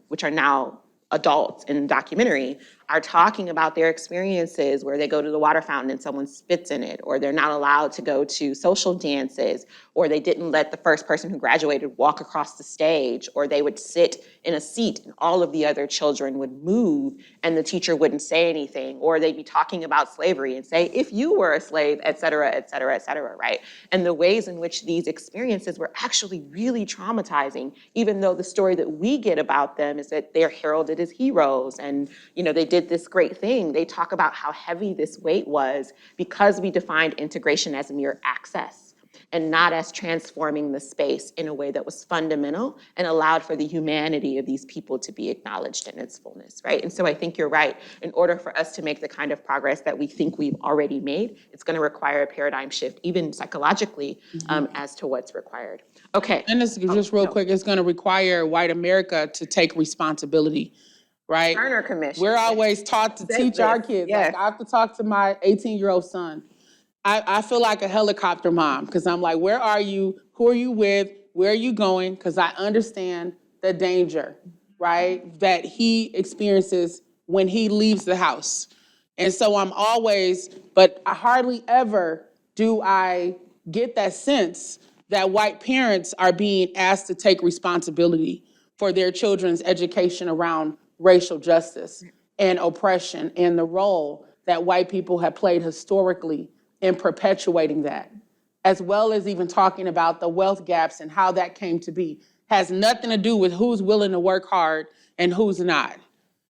which are now adults in the documentary, are talking about their experiences where they go to the water fountain and someone spits in it, or they're not allowed to go to social dances, or they didn't let the first person who graduated walk across the stage, or they would sit in a seat and all of the other children would move and the teacher wouldn't say anything, or they'd be talking about slavery and say, if you were a slave, et cetera, et cetera, et cetera, right? And the ways in which these experiences were actually really traumatizing, even though the story that we get about them is that they're heralded as heroes and, they did this great thing. They talk about how heavy this weight was because we defined integration as mere access and not as transforming the space in a way that was fundamental and allowed for the humanity of these people to be acknowledged in its fullness, right? And so I think you're right. In order for us to make the kind of progress that we think we've already made, it's going to require a paradigm shift, even psychologically, as to what's required. Okay. And it's just real quick, it's going to require white America to take responsibility, right? Turner Commission. We're always taught to teach our kids. Yes. Like, I have to talk to my 18-year-old son. I feel like a helicopter mom because I'm like, where are you? Who are you with? Where are you going? Because I understand the danger, right, that he experiences when he leaves the house. And so I'm always, but I hardly ever do I get that sense that white parents are being asked to take responsibility for their children's education around racial justice and oppression and the role that white people have played historically in perpetuating that, as well as even talking about the wealth gaps and how that came to be. Has nothing to do with who's willing to work hard and who's not,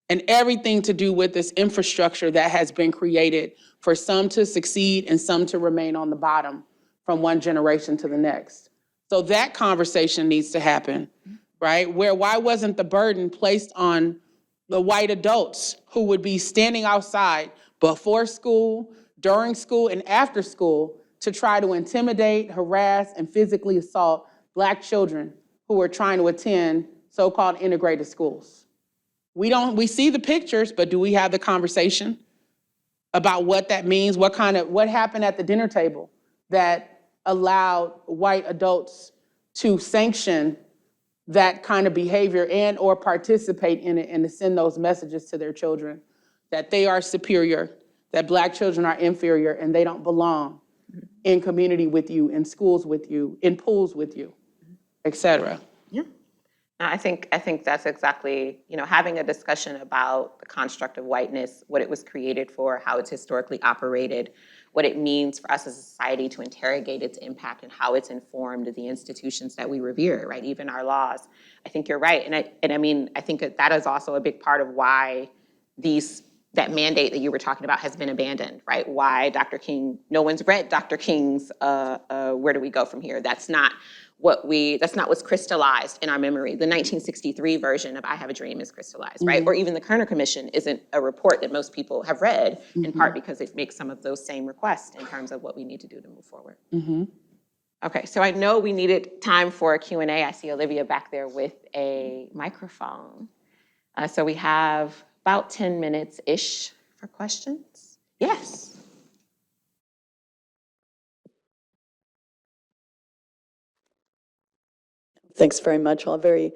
and everything to do with this infrastructure that has been created for some to succeed and some to remain on the bottom from one generation to the next. So that conversation needs to happen, right? Why wasn't the burden placed on the white adults who would be standing outside before school, during school, and after school to try to intimidate, harass, and physically assault Black children who are trying to attend so-called integrated schools? We see the pictures, but do we have the conversation about what that means? What happened at the dinner table that allowed white adults to sanction that kind of behavior and or participate in it and to send those messages to their children that they are superior, that Black children are inferior, and they don't belong in community with you, in schools with you, in pools with you, et cetera. Yeah. I think that's exactly, having a discussion about the construct of whiteness, what it was created for, how it's historically operated, what it means for us as a society to interrogate its impact and how it's informed the institutions that we revere, right? Even our laws. I think you're right. And I think that is also a big part of why that mandate that you were talking about has been abandoned, right? Why Dr. King, no one's read Dr. King's Where Do We Go From Here? That's not what's crystallized in our memory. The 1963 version of I Have a Dream is crystallized, right? Or even the Kerner Commission isn't a report that most people have read, in part because it makes some of those same requests in terms of what we need to do to move forward. Okay, so I know we needed time for a Q&A. I see Olivia back there with a microphone. So we have about 10 minutes-ish for questions. Yes. Thanks very much, all very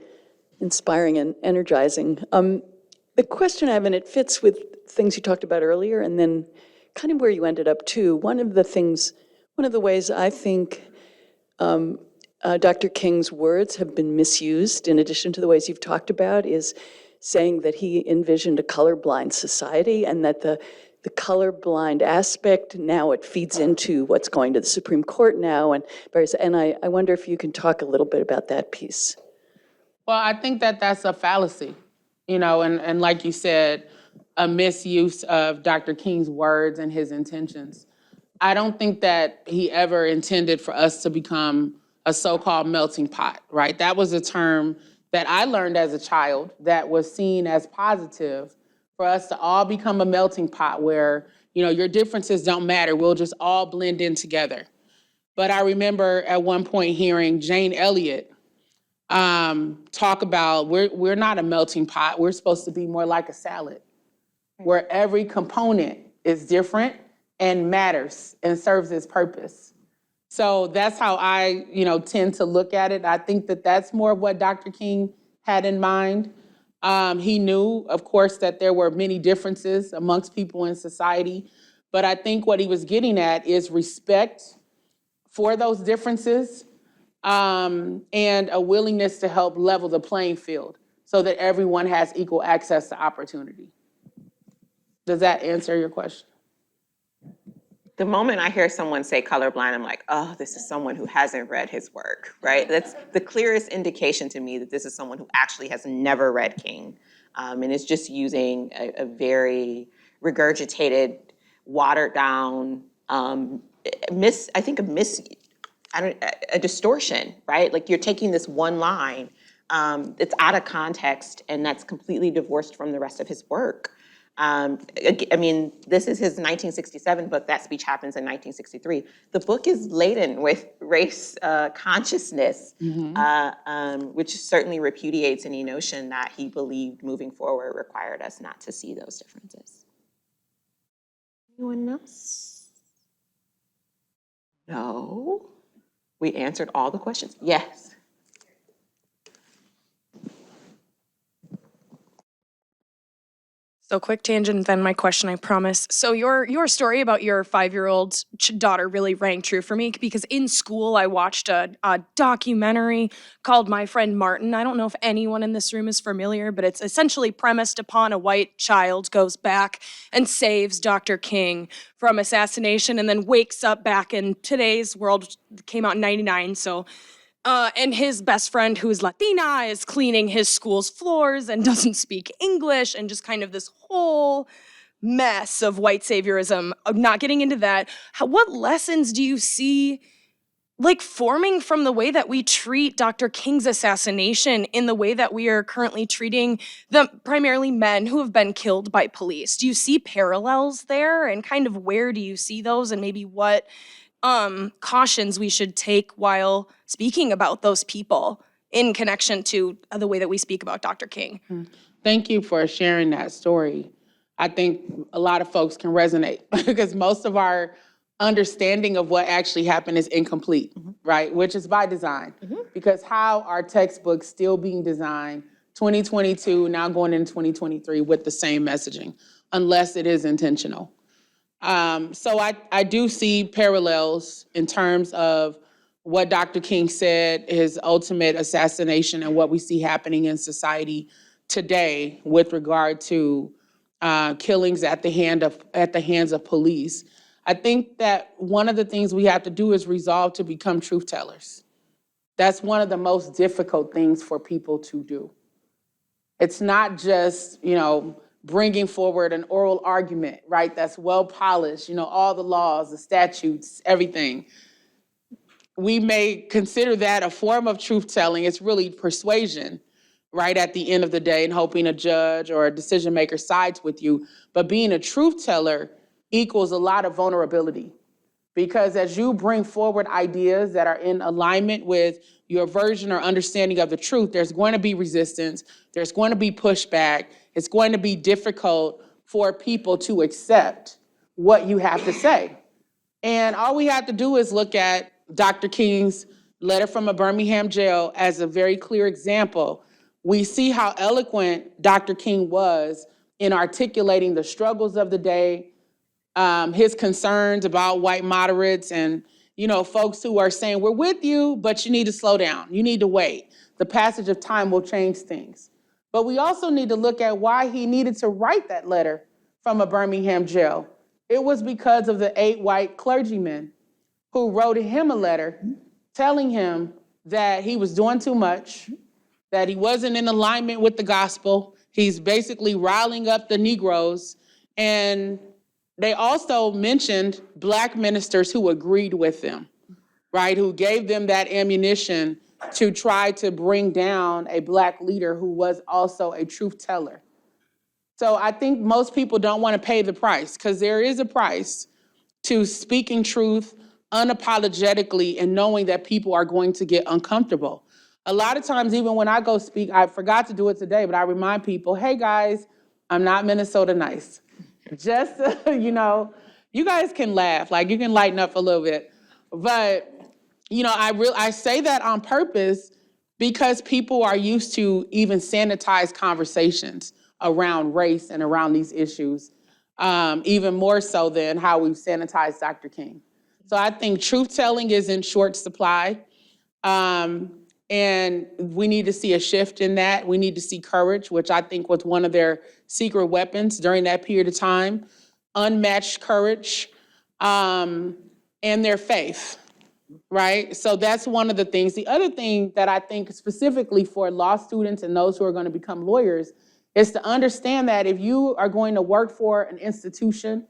inspiring and energizing. The question I have, and it fits with things you talked about earlier, and then kind of where you ended up too. One of the ways I think Dr. King's words have been misused, in addition to the ways you've talked about, is saying that he envisioned a colorblind society and that the colorblind aspect, now it feeds into what's going to the Supreme Court now. And I wonder if you can talk a little bit about that piece. Well, I think that that's a fallacy, and like you said, a misuse of Dr. King's words and his intentions. I don't think that he ever intended for us to become a so-called melting pot, right? That was a term that I learned as a child that was seen as positive for us to all become a melting pot where, your differences don't matter. We'll just all blend in together. But I remember at one point hearing Jane Elliott talk about we're not a melting pot. We're supposed to be more like a salad, where every component is different and matters and serves its purpose. So that's how I, tend to look at it. I think that that's more of what Dr. King had in mind. He knew, of course, that there were many differences amongst people in society, but I think what he was getting at is respect for those differences, and a willingness to help level the playing field so that everyone has equal access to opportunity. Does that answer your question? The moment I hear someone say colorblind, I'm like, oh, this is someone who hasn't read his work, right? That's the clearest indication to me that this is someone who actually has never read King, and is just using a very regurgitated, watered down, a distortion, right? Like, you're taking this one line that's out of context and that's completely divorced from the rest of his work. This is his 1967 book. That speech happens in 1963. The book is laden with race consciousness, which certainly repudiates any notion that he believed moving forward required us not to see those differences. Anyone else? No? We answered all the questions? Yes. So quick tangent, then my question, I promise. So your story about your 5-year-old daughter really rang true for me, because in school I watched a documentary called My Friend Martin. I don't know if anyone in this room is familiar, but it's essentially premised upon a white child goes back and saves Dr. King from assassination and then wakes up back in today's world. It came out in 99, so and his best friend, who is Latina, is cleaning his school's floors and doesn't speak English, and just kind of this whole mess of white saviorism. Not getting into that, what lessons do you see forming from the way that we treat Dr. King's assassination in the way that we are currently treating the primarily men who have been killed by police? Do you see parallels there, and kind of where do you see those, and maybe what cautions we should take while speaking about those people in connection to the way that we speak about Dr. King? Thank you for sharing that story. I think a lot of folks can resonate because most of our understanding of what actually happened is incomplete, right? Which is by design. Because how are textbooks still being designed 2022, now going into 2023 with the same messaging, unless it is intentional? So I do see parallels in terms of what Dr. King said, his ultimate assassination, and what we see happening in society today with regard to killings at the hands of police. I think that one of the things we have to do is resolve to become truth tellers. That's one of the most difficult things for people to do. It's not just, bringing forward an oral argument, right? That's well polished, all the laws, the statutes, everything. We may consider that a form of truth telling. It's really persuasion, right? At the end of the day, and hoping a judge or a decision maker sides with you. But being a truth teller equals a lot of vulnerability, because as you bring forward ideas that are in alignment with your version or understanding of the truth, there's going to be resistance, there's going to be pushback, it's going to be difficult for people to accept what you have to say. And all we have to do is look at Dr. King's letter from a Birmingham jail as a very clear example. We see how eloquent Dr. King was in articulating the struggles of the day, his concerns about white moderates and, folks who are saying, we're with you, but you need to slow down. You need to wait. The passage of time will change things. But we also need to look at why he needed to write that letter from a Birmingham jail. It was because of the 8 white clergymen who wrote him a letter telling him that he was doing too much, that he wasn't in alignment with the gospel. He's basically riling up the Negroes. And they also mentioned Black ministers who agreed with them, right? Who gave them that ammunition to try to bring down a Black leader who was also a truth teller. So I think most people don't want to pay the price, because there is a price to speaking truth unapologetically and knowing that people are going to get uncomfortable. a lot of times, even when I go speak, I forgot to do it today, but I remind people, hey guys, I'm not Minnesota nice. Just, you guys can laugh, like you can lighten up a little bit. But, I say that on purpose because people are used to even sanitized conversations around race and around these issues, even more so than how we've sanitized Dr. King. So I think truth-telling is in short supply. And we need to see a shift in that. We need to see courage, which I think was one of their secret weapons during that period of time. Unmatched courage, and their faith, right? So that's one of the things. The other thing that I think specifically for law students and those who are going to become lawyers is to understand that if you are going to work for an institution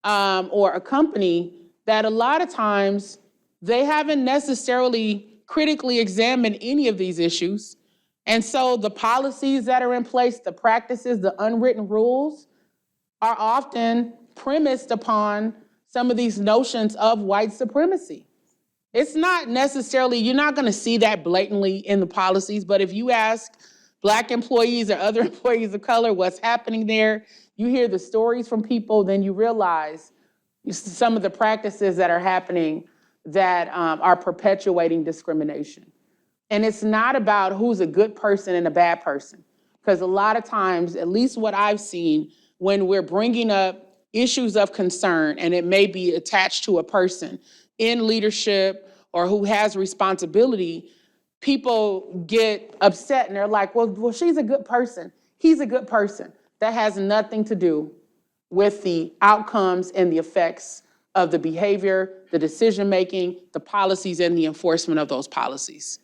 or a company, that a lot of times they haven't necessarily critically examined any of these issues. And so the policies that are in place, the practices, the unwritten rules are often premised upon some of these notions of white supremacy. It's not necessarily, you're not gonna see that blatantly in the policies, but if you ask Black employees or other employees of color what's happening there, you hear the stories from people, then you realize some of the practices that are happening that are perpetuating discrimination. And it's not about who's a good person and a bad person. Because a lot of times, at least what I've seen, when we're bringing up issues of concern and it may be attached to a person in leadership or who has responsibility, people get upset and they're like, well, she's a good person. He's a good person. That has nothing to do with the outcomes and the effects of the behavior, the decision-making, the policies, and the enforcement of those policies.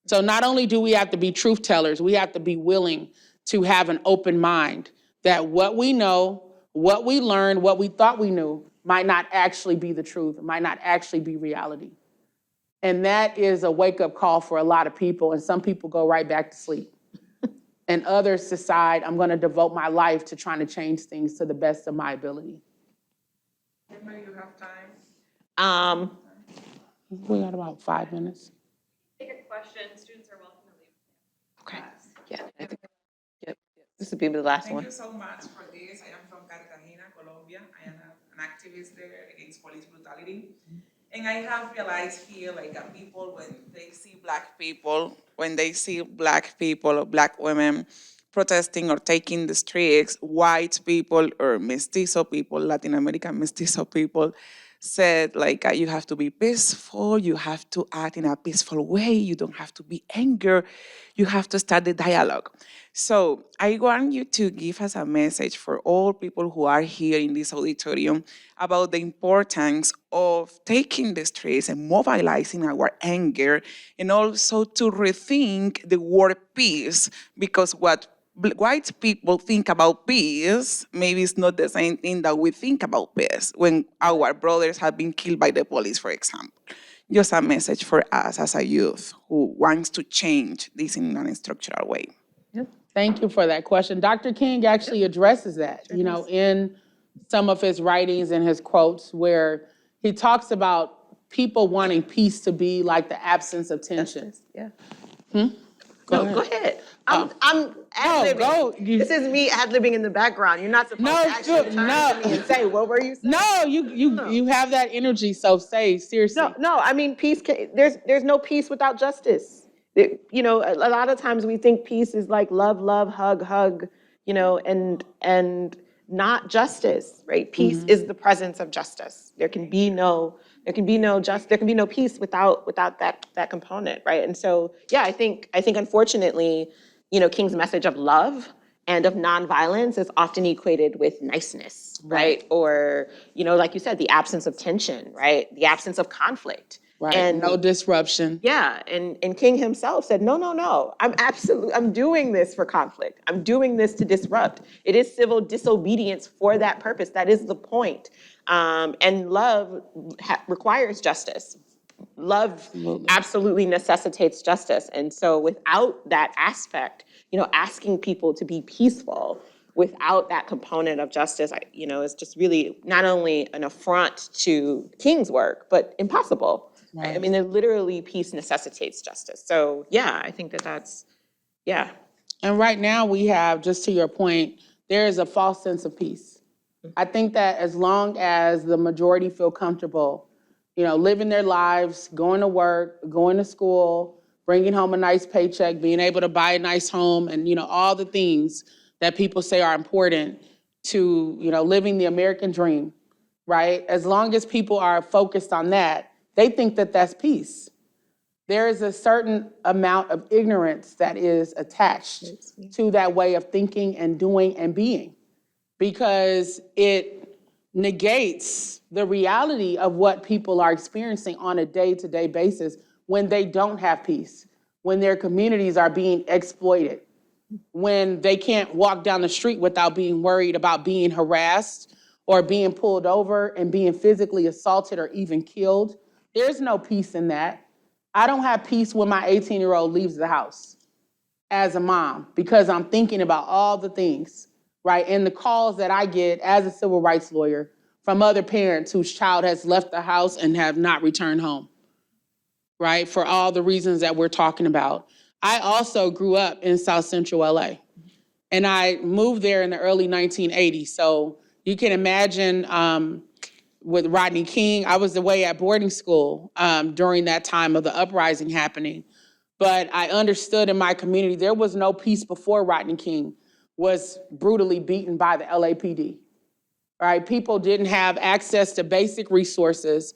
So not only do we have to be truth tellers, we have to be willing to have an open mind that what we know, what we learned, what we thought we knew might not actually be the truth, might not actually be reality. And that is a wake-up call for a lot of people, and some people go right back to sleep. And others decide, I'm gonna devote my life to trying to change things to the best of my ability. Anybody, you have time? We got about 5 minutes. Take a question, students are welcome to leave. Okay. Yeah, I think, yep. This would be the last Thank one. you so much for this. I am from Cartagena, Colombia. I am an activist there against police brutality. And I have realized here, people, when they see Black people, or Black women protesting or taking the streets, white people or mestizo people, Latin American mestizo people, said you have to be peaceful, you have to act in a peaceful way, you don't have to be angry, you have to start the dialogue. So I want you to give us a message for all people who are here in this auditorium about the importance of taking the streets and mobilizing our anger, and also to rethink the word peace, because what white people think about peace maybe it's not the same thing that we think about peace when our brothers have been killed by the police, for example. Just a message for us as a youth who wants to change this in an structural way. Thank you for that question. Dr. King actually addresses that, in some of his writings and his quotes, where he talks about people wanting peace to be like the absence of tension. Yeah. Go Go ahead. ahead. I'm ad-libbing. go. This is me ad-libbing in the background. You're not supposed to actually turn to me and say, what were you saying? No, you have that energy, so say, seriously. No, I mean, there's no peace without justice. A lot of times we think peace is like love, love, hug, hug, and not justice, right? Peace is the presence of justice. There can be no peace without that component, right? And so, yeah, I think unfortunately, King's message of love and of nonviolence is often equated with niceness, right? Or, like you said, the absence of tension, right? The absence of conflict. Right, and no disruption. Yeah, and King himself said, no, I'm doing this for conflict. I'm doing this to disrupt. It is civil disobedience for that purpose. That is the point. And love requires justice. Love absolutely necessitates justice. And so without that aspect, asking people to be peaceful without that component of justice, is just really not only an affront to King's work, but impossible. Right? I mean, they're literally peace necessitates justice. So yeah, I think that that's, yeah. And right now we have, just to your point, there is a false sense of peace. I think that as long as the majority feel comfortable, living their lives, going to work, going to school, bringing home a nice paycheck, being able to buy a nice home, and, all the things that people say are important to, living the American dream, right? As long as people are focused on that, they think that that's peace. There is a certain amount of ignorance that is attached to that way of thinking and doing and being, because it negates the reality of what people are experiencing on a day-to-day basis when they don't have peace, when their communities are being exploited, when they can't walk down the street without being worried about being harassed or being pulled over and being physically assaulted or even killed. There's no peace in that. I don't have peace when my 18-year-old leaves the house as a mom, because I'm thinking about all the things, right? And the calls that I get as a civil rights lawyer from other parents whose child has left the house and have not returned home, right? For all the reasons that we're talking about. I also grew up in South Central LA, and I moved there in the early 1980s. So you can imagine with Rodney King, I was away at boarding school during that time of the uprising happening. But I understood in my community, there was no peace before Rodney King was brutally beaten by the LAPD, right? People didn't have access to basic resources.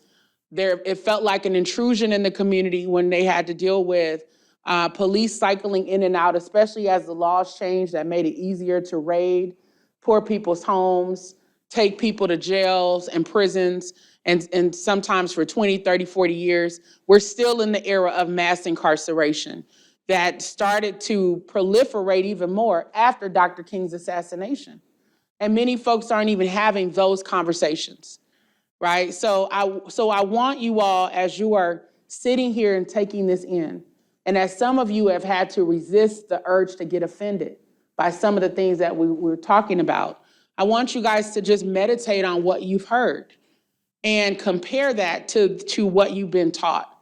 It felt like an intrusion in the community when they had to deal with police cycling in and out, especially as the laws changed that made it easier to raid poor people's homes, take people to jails and prisons, and sometimes for 20, 30, 40 years. We're still in the era of mass incarceration that started to proliferate even more after Dr. King's assassination. And many folks aren't even having those conversations, right? So I want you all, as you are sitting here and taking this in, and as some of you have had to resist the urge to get offended by some of the things that we're talking about, I want you guys to just meditate on what you've heard and compare that to what you've been taught,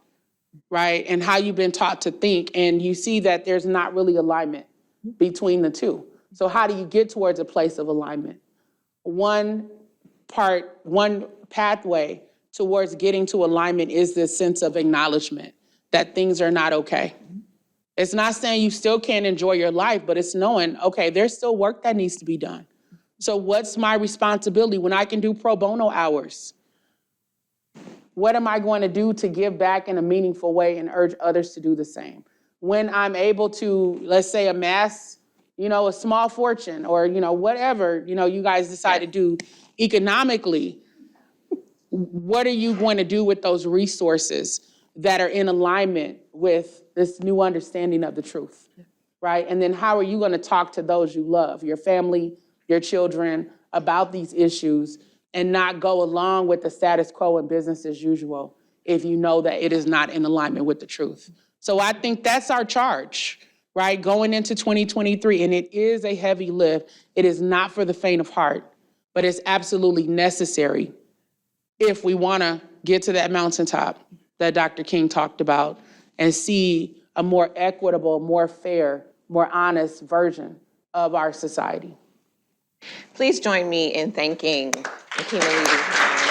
right? And how you've been taught to think. And you see that there's not really alignment between the two. So how do you get towards a place of alignment? One pathway towards getting to alignment is this sense of acknowledgement that things are not okay. It's not saying you still can't enjoy your life, but it's knowing, okay, there's still work that needs to be done. So what's my responsibility when I can do pro bono hours? What am I going to do to give back in a meaningful way and urge others to do the same? When I'm able to, let's say, amass, a small fortune or, whatever, you guys decide to do economically, what are you going to do with those resources that are in alignment with this new understanding of the truth, right? And then how are you going to talk to those you love, your family, your children, about these issues, and not go along with the status quo and business as usual if you know that it is not in alignment with the truth? So I think that's our charge, right? Going into 2023, and it is a heavy lift. It is not for the faint of heart, but it's absolutely necessary if we want to get to that mountaintop that Dr. King talked about and see a more equitable, more fair, more honest version of our society. Please join me in thanking Nekima Levy.